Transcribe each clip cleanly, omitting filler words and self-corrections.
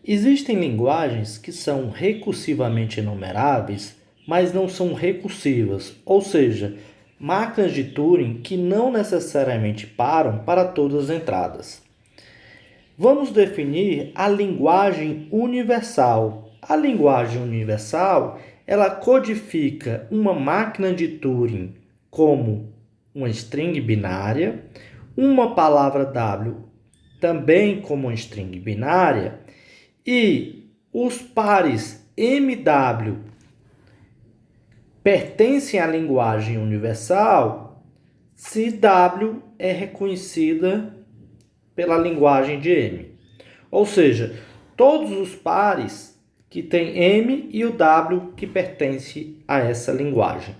Existem linguagens que são recursivamente enumeráveis, mas não são recursivas, ou seja, máquinas de Turing que não necessariamente param para todas as entradas. Vamos definir a linguagem universal. A linguagem universal, ela codifica uma máquina de Turing como uma string binária, uma palavra W também como uma string binária, e os pares MW pertencem à linguagem universal se W é reconhecida pela linguagem de M. Ou seja, todos os pares que tem M e o W que pertence a essa linguagem.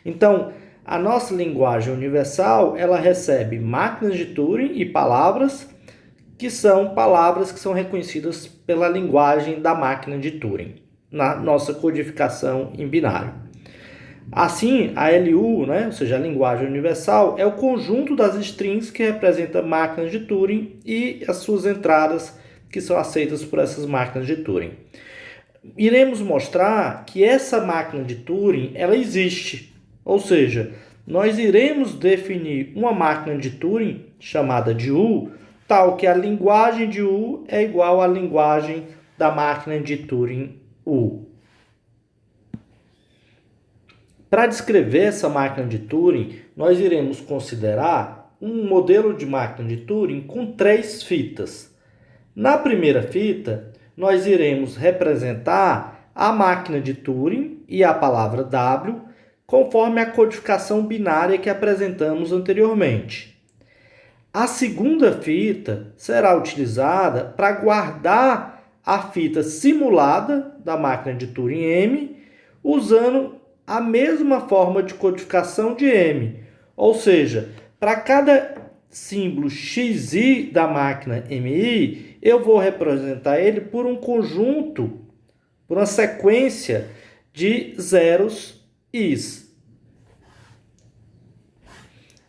Então, a nossa linguagem universal, ela recebe máquinas de Turing e palavras que são reconhecidas pela linguagem da máquina de Turing, na nossa codificação em binário. Assim, a LU, ou seja, a linguagem universal, é o conjunto das strings que representa máquinas de Turing e as suas entradas que são aceitas por essas máquinas de Turing. Iremos mostrar que essa máquina de Turing, ela existe, ou seja, nós iremos definir uma máquina de Turing chamada de U, tal que a linguagem de U é igual à linguagem da máquina de Turing U. Para descrever essa máquina de Turing, nós iremos considerar um modelo de máquina de Turing com 3 fitas. Na primeira fita, nós iremos representar a máquina de Turing e a palavra W conforme a codificação binária que apresentamos anteriormente. A segunda fita será utilizada para guardar a fita simulada da máquina de Turing M, usando a mesma forma de codificação de M. Ou seja, para cada símbolo XI da máquina MI, eu vou representar ele por um conjunto, por uma sequência de zeros Is.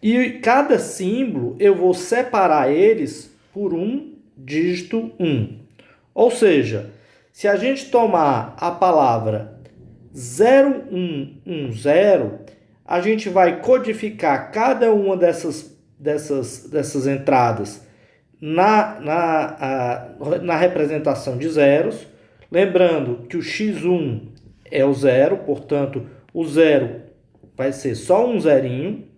E cada símbolo eu vou separar eles por um dígito 1. Ou seja, se a gente tomar a palavra 0110, a gente vai codificar cada uma dessas entradas na representação de zeros. Lembrando que o x1 é o zero, portanto, o zero vai ser só um zerinho.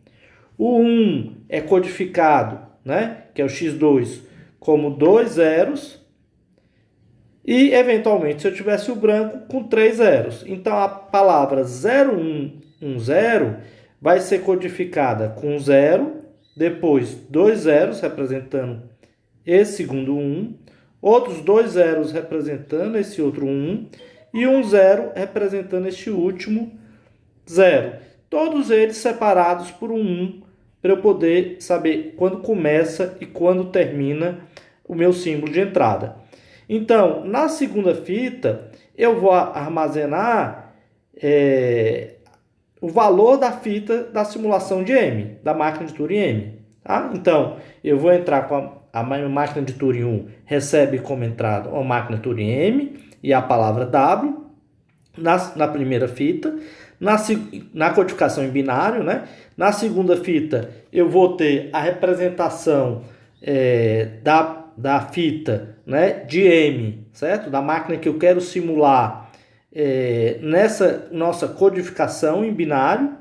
O 1 é codificado, que é o x2, como 2 zeros. E, eventualmente, se eu tivesse o branco, com 3 zeros. Então, a palavra 0110 vai ser codificada com 0, depois 2 zeros representando esse segundo 1, outros 2 zeros representando esse outro 1 e um 0 representando este último 0. Todos eles separados por um 1, para eu poder saber quando começa e quando termina o meu símbolo de entrada. Então, na segunda fita, eu vou armazenar o valor da fita da simulação de M, da máquina de Turing M. Tá? Então, eu vou entrar com a máquina de Turing 1, recebe como entrada uma máquina Turing M e a palavra W na primeira fita. Na codificação em binário, Na segunda fita, eu vou ter a representação da fita, de M, certo? Da máquina que eu quero simular nessa nossa codificação em binário.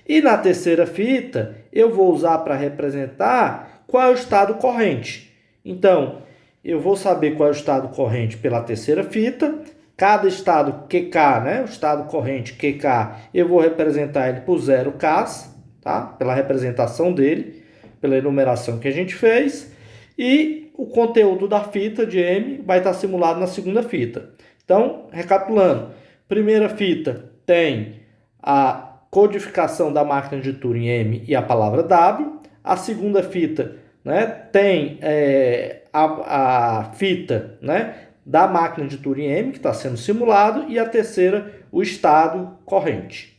E na terceira fita, eu vou usar para representar qual é o estado corrente. Então, eu vou saber qual é o estado corrente pela terceira fita. Cada estado QK, o estado corrente QK, eu vou representar ele por 0Ks, tá? Pela representação dele, pela enumeração que a gente fez. E o conteúdo da fita de M vai estar simulado na segunda fita. Então, recapitulando, primeira fita tem a codificação da máquina de Turing M e a palavra W. A segunda fita tem a fita, da máquina de Turing M, que está sendo simulado, e a terceira, o estado corrente.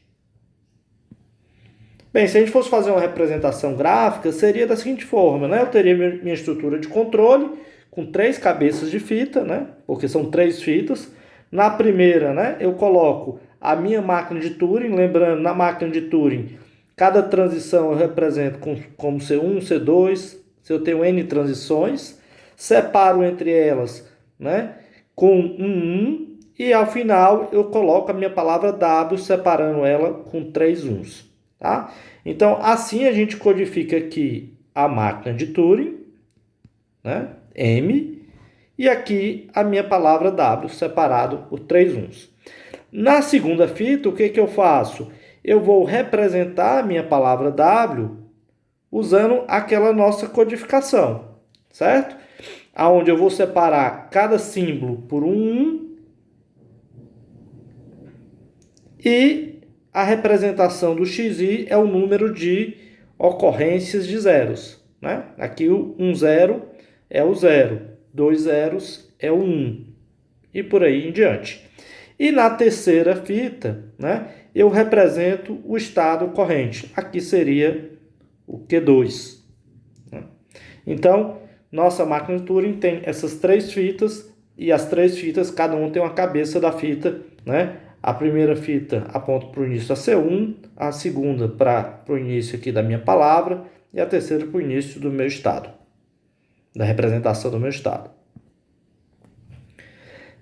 Bem, se a gente fosse fazer uma representação gráfica, seria da seguinte forma, Eu teria minha estrutura de controle, com 3 cabeças de fita, né? Porque são 3 fitas. Na primeira, né, eu coloco a minha máquina de Turing, lembrando, na máquina de Turing, cada transição eu represento como C1, C2, se eu tenho N transições, separo entre elas, né, com um, e ao final eu coloco a minha palavra W, separando ela com 3 uns. Tá? Então, assim a gente codifica aqui a máquina de Turing, né, M, e aqui a minha palavra W, separado por 3 uns. Na segunda fita, o que eu faço? Eu vou representar a minha palavra W usando aquela nossa codificação, certo? Onde eu vou separar cada símbolo por um e a representação do XI é o número de ocorrências de zeros, né? Aqui o 1 zero é o 0, 2 zeros é o 1 e por aí em diante. E na terceira fita, né, eu represento o estado corrente. Aqui seria o Q2. Né? Então, nossa máquina de Turing tem essas 3 fitas e as 3 fitas, cada um tem uma cabeça da fita, né? A primeira fita aponta para o início da C1, a segunda para o início aqui da minha palavra e a terceira para o início do meu estado, da representação do meu estado.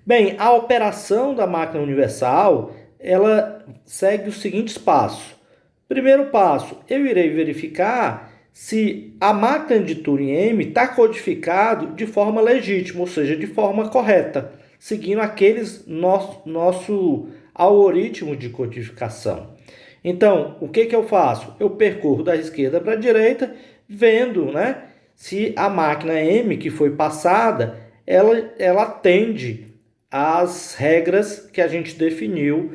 Bem, a operação da máquina universal, ela segue os seguintes passos. Primeiro passo, eu irei verificar se a máquina de Turing M está codificado de forma legítima, ou seja, de forma correta, seguindo aqueles nosso algoritmo de codificação. Então, o que eu faço? Eu percorro da esquerda para a direita, vendo, né, se a máquina M que foi passada, ela atende às regras que a gente definiu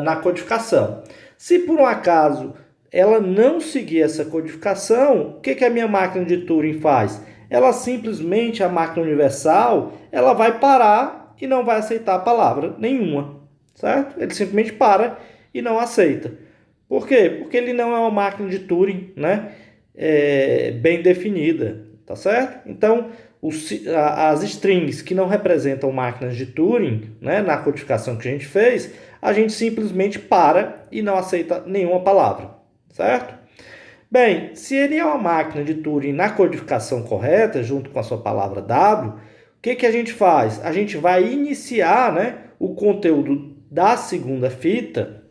na codificação. Se por um acaso ela não seguir essa codificação, o que a minha máquina de Turing faz? Ela simplesmente, a máquina universal, ela vai parar e não vai aceitar a palavra nenhuma, certo? Ele simplesmente para e não aceita. Por quê? Porque ele não é uma máquina de Turing, né, bem definida, tá certo? Então, as strings que não representam máquinas de Turing, né, na codificação que a gente fez, a gente simplesmente para e não aceita nenhuma palavra, certo? Bem, se ele é uma máquina de Turing na codificação correta, junto com a sua palavra W, o que a gente faz? A gente vai iniciar, né, o conteúdo da segunda fita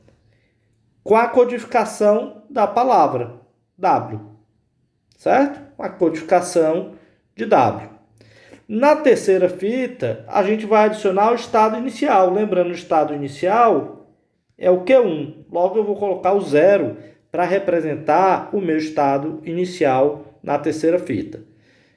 com a codificação da palavra W, certo? A codificação de W. Na terceira fita, a gente vai adicionar o estado inicial. Lembrando, o estado inicial é o Q1. Logo, eu vou colocar o 0 para representar o meu estado inicial na terceira fita.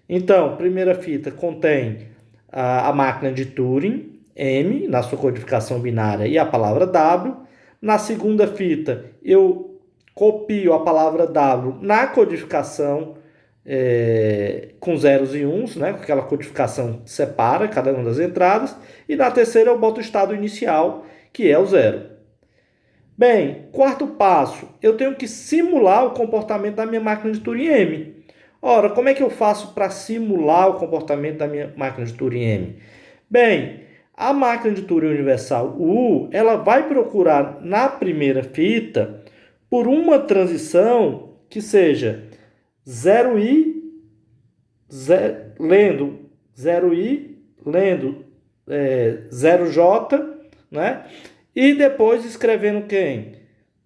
Então, a primeira fita contém a máquina de Turing, M, na sua codificação binária, e a palavra W. Na segunda fita, eu copio a palavra W na codificação com zeros e uns, né? Aquela codificação separa cada uma das entradas. E na terceira eu boto o estado inicial, que é o 0. Bem, quarto passo, eu tenho que simular o comportamento da minha máquina de Turing M. Ora, como é que eu faço para simular o comportamento da minha máquina de Turing M? Bem, a máquina de Turing universal U, ela vai procurar na primeira fita por uma transição que seja 0i, lendo 0i, lendo 0j, né? E depois escrevendo quem?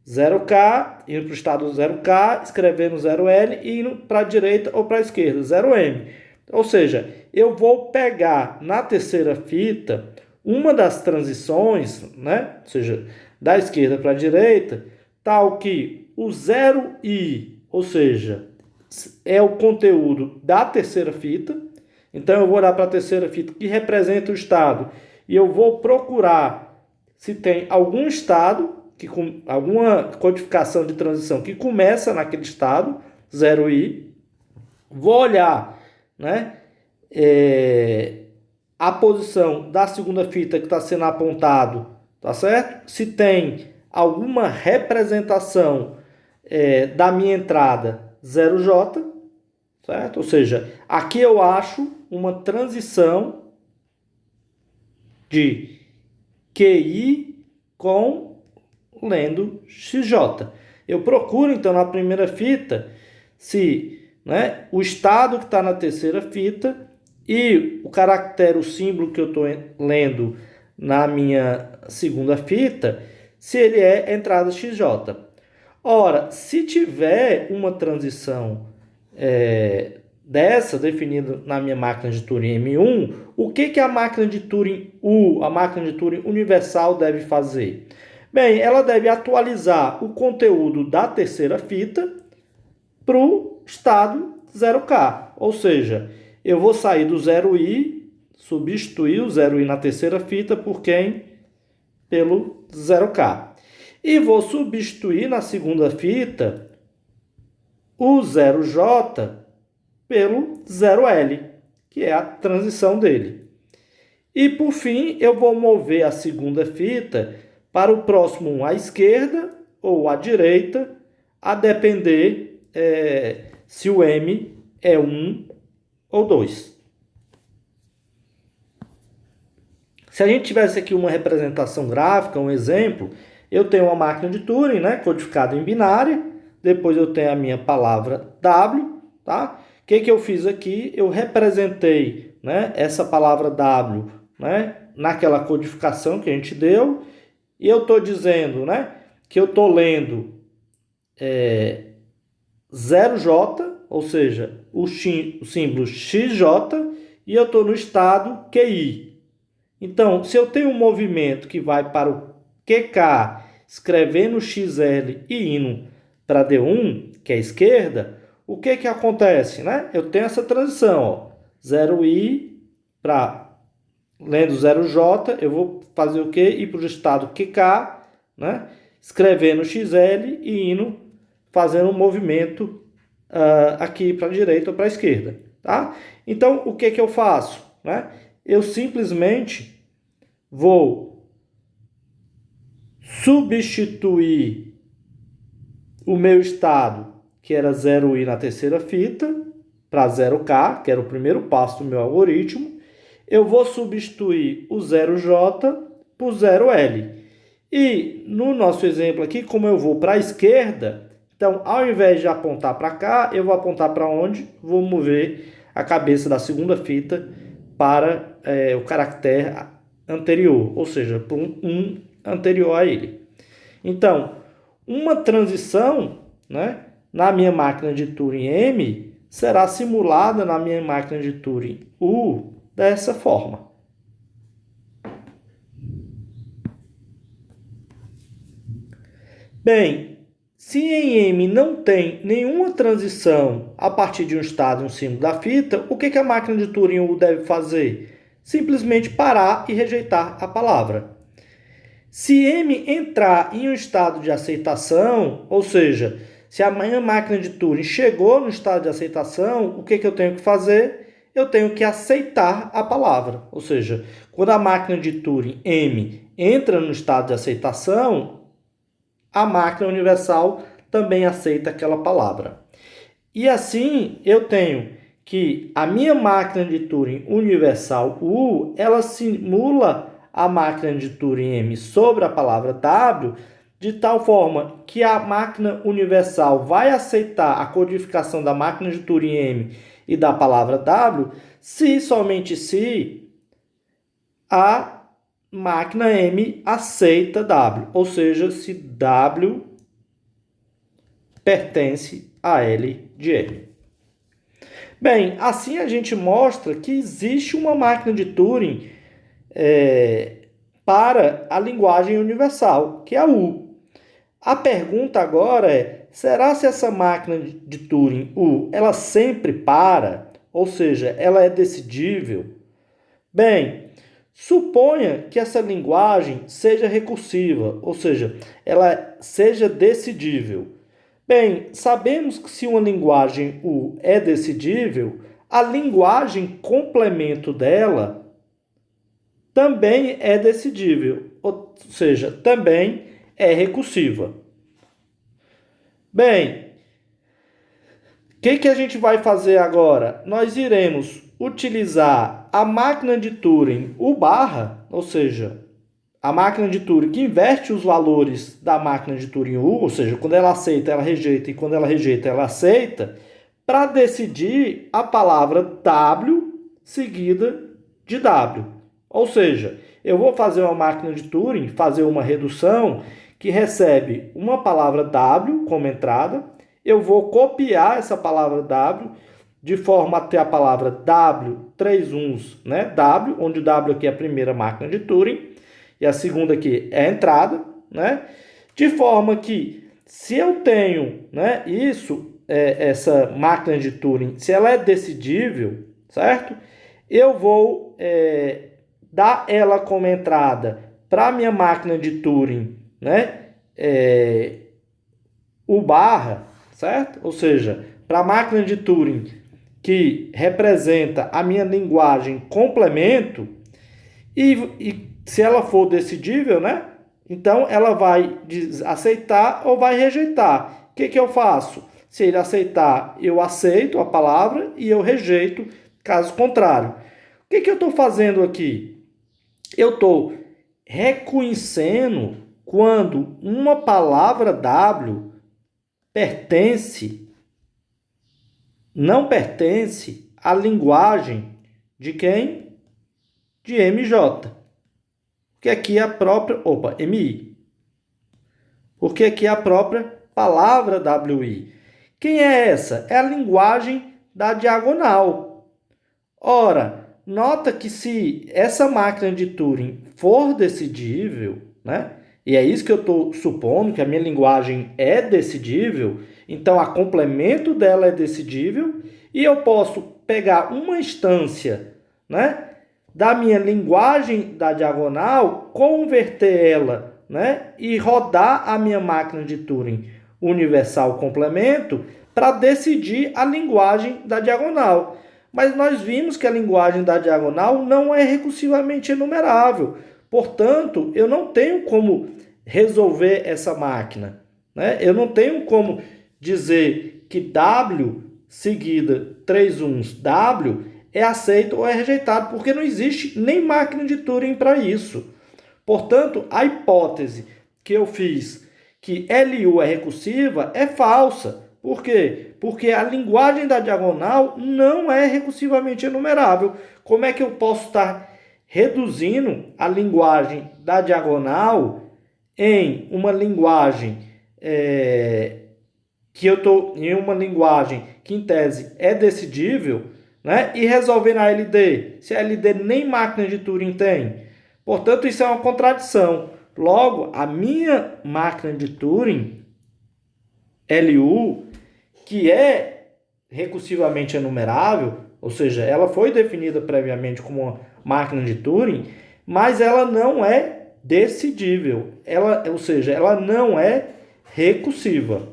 0k, indo para o estado 0k, escrevendo 0l e indo para a direita ou para a esquerda, 0m. Ou seja, eu vou pegar na terceira fita uma das transições, né? Ou seja, da esquerda para a direita, tal que o 0i, ou seja, é o conteúdo da terceira fita. Então eu vou olhar para a terceira fita que representa o estado e eu vou procurar se tem algum estado, alguma codificação de transição que começa naquele estado, 0i. Vou olhar, né, a posição da segunda fita que está sendo apontado, tá certo? Se tem alguma representação da minha entrada 0j, certo? Ou seja, aqui eu acho uma transição de QI com lendo XJ. Eu procuro, então, na primeira fita, se, né, o estado que está na terceira fita e o caractere, o símbolo que eu estou lendo na minha segunda fita, se ele é entrada XJ. Ora, se tiver uma transição dessa definida na minha máquina de Turing M1, o que a máquina de Turing U, a máquina de Turing universal, deve fazer? Bem, ela deve atualizar o conteúdo da terceira fita para o estado 0K. Ou seja, eu vou sair do 0i, substituir o 0i na terceira fita por quem? Pelo 0K. E vou substituir na segunda fita o 0J pelo 0L, que é a transição dele. E por fim, eu vou mover a segunda fita para o próximo à esquerda ou à direita, a depender se o M é 1 ou 2. Se a gente tivesse aqui uma representação gráfica, um exemplo, eu tenho uma máquina de Turing, né, codificada em binária, depois eu tenho a minha palavra W, tá? O que eu fiz aqui? Eu representei, né, essa palavra W, né, naquela codificação que a gente deu, e eu estou dizendo, né, que eu estou lendo 0J, ou seja, o símbolo XJ, e eu estou no estado QI. Então, se eu tenho um movimento que vai para o QK, escrevendo XL e indo para D1, que é a esquerda, o que acontece? Né? Eu tenho essa transição, ó, 0I para lendo 0J, eu vou fazer o quê? Ir para o estado QK, né? Escrevendo XL e indo fazendo um movimento aqui para a direita ou para a esquerda. Tá? Então, o que eu faço? Né? Eu simplesmente vou substituir o meu estado, que era 0i na terceira fita, para 0K, que era o primeiro passo do meu algoritmo. Eu vou substituir o 0J por 0L. E no nosso exemplo aqui, como eu vou para a esquerda, então ao invés de apontar para cá, eu vou apontar para onde? Vou mover a cabeça da segunda fita para o caractere anterior, ou seja, para um anterior a ele. Então, uma transição, né, na minha máquina de Turing M será simulada na minha máquina de Turing U dessa forma. Bem, se em M não tem nenhuma transição a partir de um estado e um símbolo da fita, o que a máquina de Turing U deve fazer? Simplesmente parar e rejeitar a palavra. Se M entrar em um estado de aceitação, ou seja, se a minha máquina de Turing chegou no estado de aceitação, o que eu tenho que fazer? Eu tenho que aceitar a palavra. Ou seja, quando a máquina de Turing M entra no estado de aceitação, a máquina universal também aceita aquela palavra. E assim eu tenho que a minha máquina de Turing universal U, ela simula a máquina de Turing M sobre a palavra W, de tal forma que a máquina universal vai aceitar a codificação da máquina de Turing M e da palavra W, se somente se a máquina M aceita W, ou seja, se W pertence a L de M. Bem, assim a gente mostra que existe uma máquina de Turing para a linguagem universal, que é a U. A pergunta agora é, será se essa máquina de Turing U, ela sempre para? Ou seja, ela é decidível? Bem, suponha que essa linguagem seja recursiva, ou seja, ela seja decidível. Bem, sabemos que se uma linguagem U é decidível, a linguagem complemento dela também é decidível, ou seja, também é recursiva. Bem, que a gente vai fazer agora? Nós iremos utilizar a máquina de Turing, o barra, ou seja, a máquina de Turing que inverte os valores da máquina de Turing U, ou seja, quando ela aceita, ela rejeita, e quando ela rejeita, ela aceita, para decidir a palavra W seguida de W. Ou seja, eu vou fazer uma máquina de Turing, fazer uma redução que recebe uma palavra W como entrada, eu vou copiar essa palavra W de forma a ter a palavra W, 3 uns, né? W, onde o W aqui é a primeira máquina de Turing, e a segunda aqui é a entrada, né? De forma que, se eu tenho, né, essa máquina de Turing, se ela é decidível, certo? Eu vou dar ela como entrada para a minha máquina de Turing, né? O barra, certo? Ou seja, para a máquina de Turing que representa a minha linguagem complemento, e se ela for decidível, né? Então ela vai aceitar ou vai rejeitar. O que eu faço? Se ele aceitar, eu aceito a palavra e eu rejeito, caso contrário. O que eu estou fazendo aqui? Eu estou reconhecendo quando uma palavra W não pertence à linguagem de quem? De MJ. Porque aqui é a própria, MI. Porque aqui é a própria palavra WI. Quem é essa? É a linguagem da diagonal. Ora, nota que se essa máquina de Turing for decidível, né? E é isso que eu estou supondo, que a minha linguagem é decidível, então a complemento dela é decidível, e eu posso pegar uma instância, né, da minha linguagem da diagonal, converter ela, né, e rodar a minha máquina de Turing universal complemento para decidir a linguagem da diagonal. Mas nós vimos que a linguagem da diagonal não é recursivamente enumerável. Portanto, eu não tenho como resolver essa máquina, né? Eu não tenho como dizer que W seguida 3 uns W é aceito ou é rejeitado, porque não existe nem máquina de Turing para isso. Portanto, a hipótese que eu fiz que LU é recursiva é falsa. Por quê? Porque a linguagem da diagonal não é recursivamente enumerável. Como é que eu posso estar reduzindo a linguagem da diagonal em uma linguagem que em tese é decidível, né? E resolvendo a LD, se a LD nem máquina de Turing tem? Portanto, isso é uma contradição. Logo, a minha máquina de Turing, LU, que é recursivamente enumerável, ou seja, ela foi definida previamente como uma máquina de Turing, mas ela não é decidível, ou seja, ela não é recursiva.